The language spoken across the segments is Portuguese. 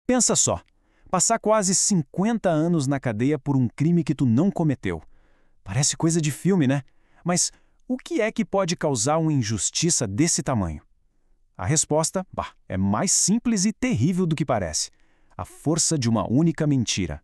Pensa só, passar quase 50 anos na cadeia por um crime que tu não cometeu. Parece coisa de filme, né? Mas o que é que pode causar uma injustiça desse tamanho? A resposta, é mais simples e terrível do que parece. A força de uma única mentira.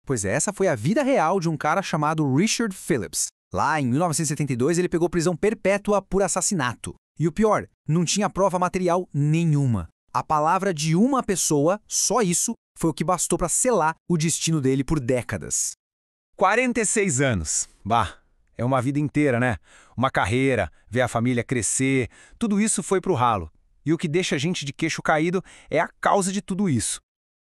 Pois é, essa foi a vida real de um cara chamado Richard Phillips. Lá em 1972 ele pegou prisão perpétua por assassinato. E o pior, não tinha prova material nenhuma. A palavra de uma pessoa, só isso, foi o que bastou para selar o destino dele por décadas. 46 anos. É uma vida inteira, né? Uma carreira, ver a família crescer, tudo isso foi pro ralo. E o que deixa a gente de queixo caído é a causa de tudo isso.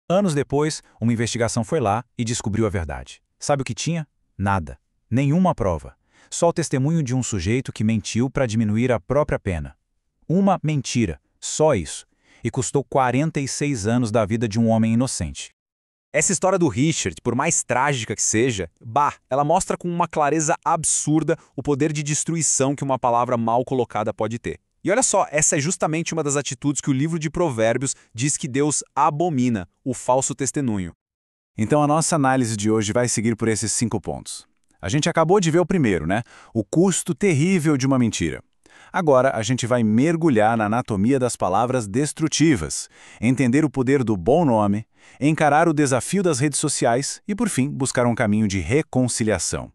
Anos depois, uma investigação foi lá e descobriu a verdade. Sabe o que tinha? Nada. Nenhuma prova. Só o testemunho de um sujeito que mentiu para diminuir a própria pena. Uma mentira. Só isso. E custou 46 anos da vida de um homem inocente. Essa história do Richard, por mais trágica que seja, ela mostra com uma clareza absurda o poder de destruição que uma palavra mal colocada pode ter. E olha só, essa é justamente uma das atitudes que o livro de Provérbios diz que Deus abomina, o falso testemunho. Então a nossa análise de hoje vai seguir por esses 5 pontos. A gente acabou de ver o primeiro, né? O custo terrível de uma mentira. Agora a gente vai mergulhar na anatomia das palavras destrutivas, entender o poder do bom nome, encarar o desafio das redes sociais e, por fim, buscar um caminho de reconciliação.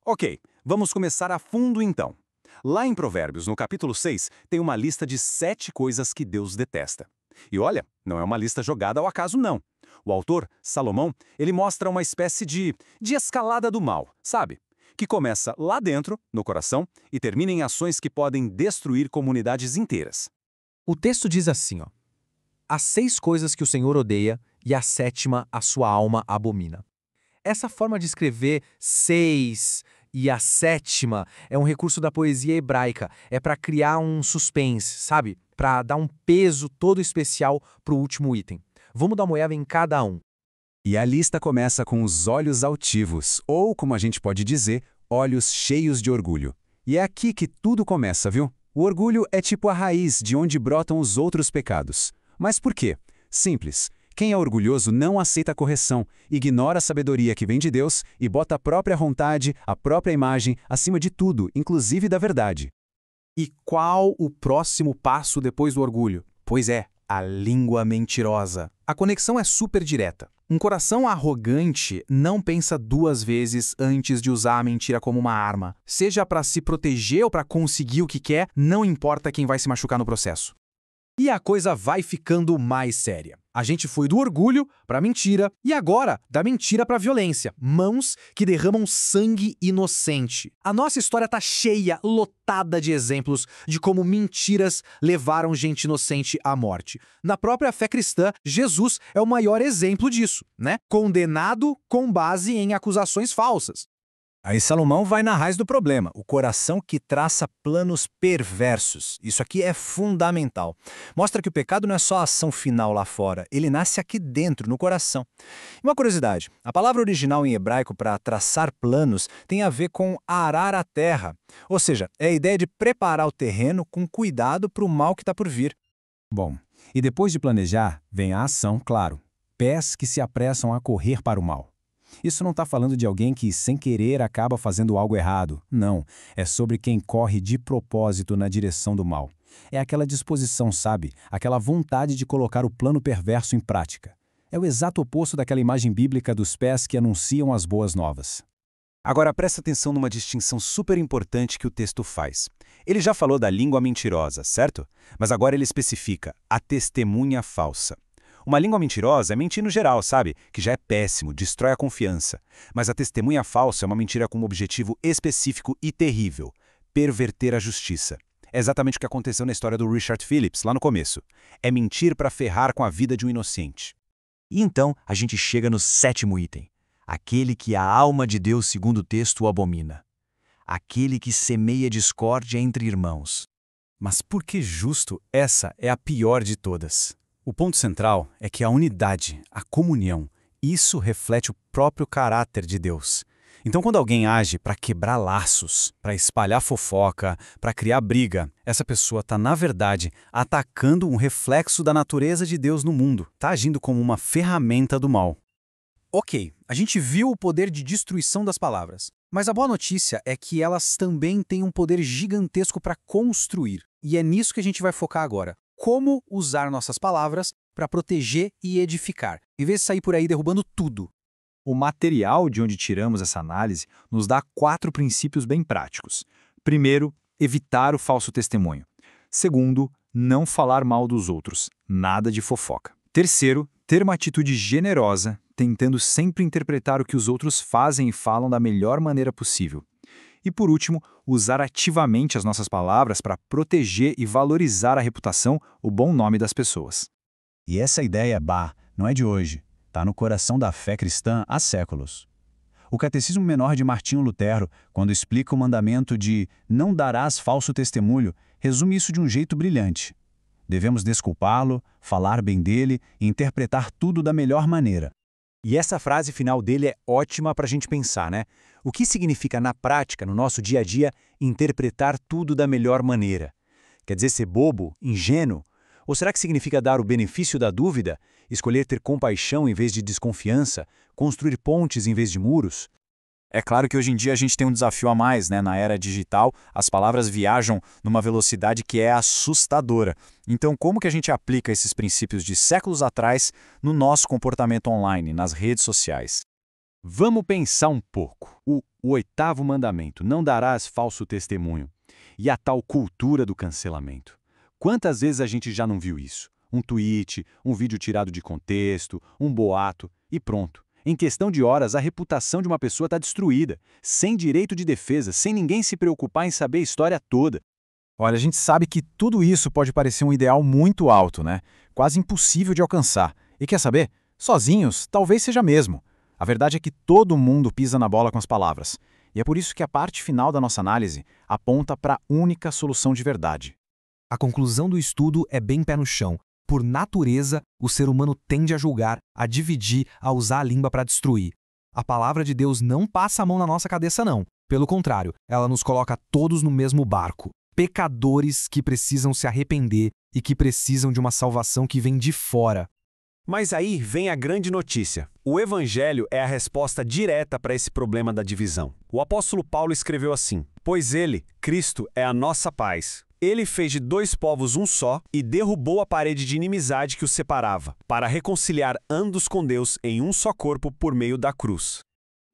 Ok, vamos começar a fundo então. Lá em Provérbios, no capítulo 6, tem uma lista de 7 coisas que Deus detesta. E olha, não é uma lista jogada ao acaso, não. O autor, Salomão, ele mostra uma espécie de escalada do mal, sabe? Que começa lá dentro, no coração, e termina em ações que podem destruir comunidades inteiras. O texto diz assim, Há 6 coisas que o Senhor odeia e a 7ª a sua alma abomina. Essa forma de escrever 6 e a 7ª é um recurso da poesia hebraica. É para criar um suspense, sabe? Para dar um peso todo especial para o último item. Vamos dar uma olhada em cada um. E a lista começa com os olhos altivos, ou, como a gente pode dizer, olhos cheios de orgulho. E é aqui que tudo começa, viu? O orgulho é tipo a raiz de onde brotam os outros pecados. Mas por quê? Simples. Quem é orgulhoso não aceita a correção, ignora a sabedoria que vem de Deus e bota a própria vontade, a própria imagem, acima de tudo, inclusive da verdade. E qual o próximo passo depois do orgulho? Pois é, a língua mentirosa. A conexão é super direta. Um coração arrogante não pensa 2 vezes antes de usar a mentira como uma arma. Seja para se proteger ou para conseguir o que quer, não importa quem vai se machucar no processo. E a coisa vai ficando mais séria. A gente foi do orgulho para a mentira e agora da mentira para a violência. Mãos que derramam sangue inocente. A nossa história tá cheia, lotada de exemplos de como mentiras levaram gente inocente à morte. Na própria fé cristã, Jesus é o maior exemplo disso, né? Condenado com base em acusações falsas. Aí Salomão vai na raiz do problema, o coração que traça planos perversos. Isso aqui é fundamental. Mostra que o pecado não é só a ação final lá fora, ele nasce aqui dentro, no coração. Uma curiosidade, a palavra original em hebraico para traçar planos tem a ver com arar a terra. Ou seja, é a ideia de preparar o terreno com cuidado para o mal que está por vir. Bom, e depois de planejar, vem a ação, claro. Pés que se apressam a correr para o mal. Isso não está falando de alguém que, sem querer, acaba fazendo algo errado. Não, é sobre quem corre de propósito na direção do mal. É aquela disposição, sabe? Aquela vontade de colocar o plano perverso em prática. É o exato oposto daquela imagem bíblica dos pés que anunciam as boas novas. Agora presta atenção numa distinção super importante que o texto faz. Ele já falou da língua mentirosa, certo? Mas agora ele especifica a testemunha falsa. Uma língua mentirosa é mentir no geral, sabe? Que já é péssimo, destrói a confiança. Mas a testemunha falsa é uma mentira com um objetivo específico e terrível: perverter a justiça. É exatamente o que aconteceu na história do Richard Phillips, lá no começo. É mentir para ferrar com a vida de um inocente. E então a gente chega no 7º item. Aquele que a alma de Deus, segundo o texto, o abomina. Aquele que semeia discórdia entre irmãos. Mas por que justo essa é a pior de todas? O ponto central é que a unidade, a comunhão, isso reflete o próprio caráter de Deus. Então, quando alguém age para quebrar laços, para espalhar fofoca, para criar briga, essa pessoa está, na verdade, atacando um reflexo da natureza de Deus no mundo. Está agindo como uma ferramenta do mal. Ok, a gente viu o poder de destruição das palavras. Mas a boa notícia é que elas também têm um poder gigantesco para construir. E é nisso que a gente vai focar agora. Como usar nossas palavras para proteger e edificar, em vez de sair por aí derrubando tudo. O material de onde tiramos essa análise nos dá 4 princípios bem práticos. Primeiro, evitar o falso testemunho. Segundo, não falar mal dos outros, nada de fofoca. Terceiro, ter uma atitude generosa, tentando sempre interpretar o que os outros fazem e falam da melhor maneira possível. E por último, usar ativamente as nossas palavras para proteger e valorizar a reputação, o bom nome das pessoas. E essa ideia, não é de hoje. Está no coração da fé cristã há séculos. O Catecismo Menor de Martinho Lutero, quando explica o mandamento de não darás falso testemunho, resume isso de um jeito brilhante. Devemos desculpá-lo, falar bem dele e interpretar tudo da melhor maneira. E essa frase final dele é ótima para a gente pensar, né? O que significa na prática, no nosso dia a dia, interpretar tudo da melhor maneira? Quer dizer ser bobo, ingênuo? Ou será que significa dar o benefício da dúvida, escolher ter compaixão em vez de desconfiança, construir pontes em vez de muros? É claro que hoje em dia a gente tem um desafio a mais, né? Na era digital, as palavras viajam numa velocidade que é assustadora. Então, como que a gente aplica esses princípios de séculos atrás no nosso comportamento online, nas redes sociais? Vamos pensar um pouco. O 8º mandamento, não darás falso testemunho. E a tal cultura do cancelamento. Quantas vezes a gente já não viu isso? Um tweet, um vídeo tirado de contexto, um boato e pronto. Em questão de horas, a reputação de uma pessoa está destruída, sem direito de defesa, sem ninguém se preocupar em saber a história toda. Olha, a gente sabe que tudo isso pode parecer um ideal muito alto, né? Quase impossível de alcançar. E quer saber? Sozinhos, talvez seja mesmo. A verdade é que todo mundo pisa na bola com as palavras. E é por isso que a parte final da nossa análise aponta para a única solução de verdade. A conclusão do estudo é bem pé no chão. Por natureza, o ser humano tende a julgar, a dividir, a usar a língua para destruir. A palavra de Deus não passa a mão na nossa cabeça, não. Pelo contrário, ela nos coloca todos no mesmo barco. Pecadores que precisam se arrepender e que precisam de uma salvação que vem de fora. Mas aí vem a grande notícia. O Evangelho é a resposta direta para esse problema da divisão. O apóstolo Paulo escreveu assim: pois ele, Cristo, é a nossa paz. Ele fez de 2 povos um só e derrubou a parede de inimizade que os separava, para reconciliar ambos com Deus em um só corpo por meio da cruz.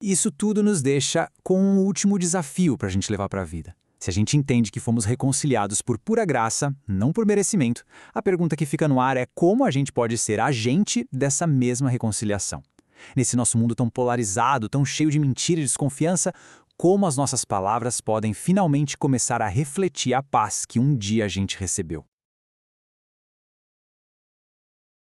Isso tudo nos deixa com um último desafio para a gente levar para a vida. Se a gente entende que fomos reconciliados por pura graça, não por merecimento, a pergunta que fica no ar é como a gente pode ser agente dessa mesma reconciliação. Nesse nosso mundo tão polarizado, tão cheio de mentira e desconfiança, como as nossas palavras podem finalmente começar a refletir a paz que um dia a gente recebeu.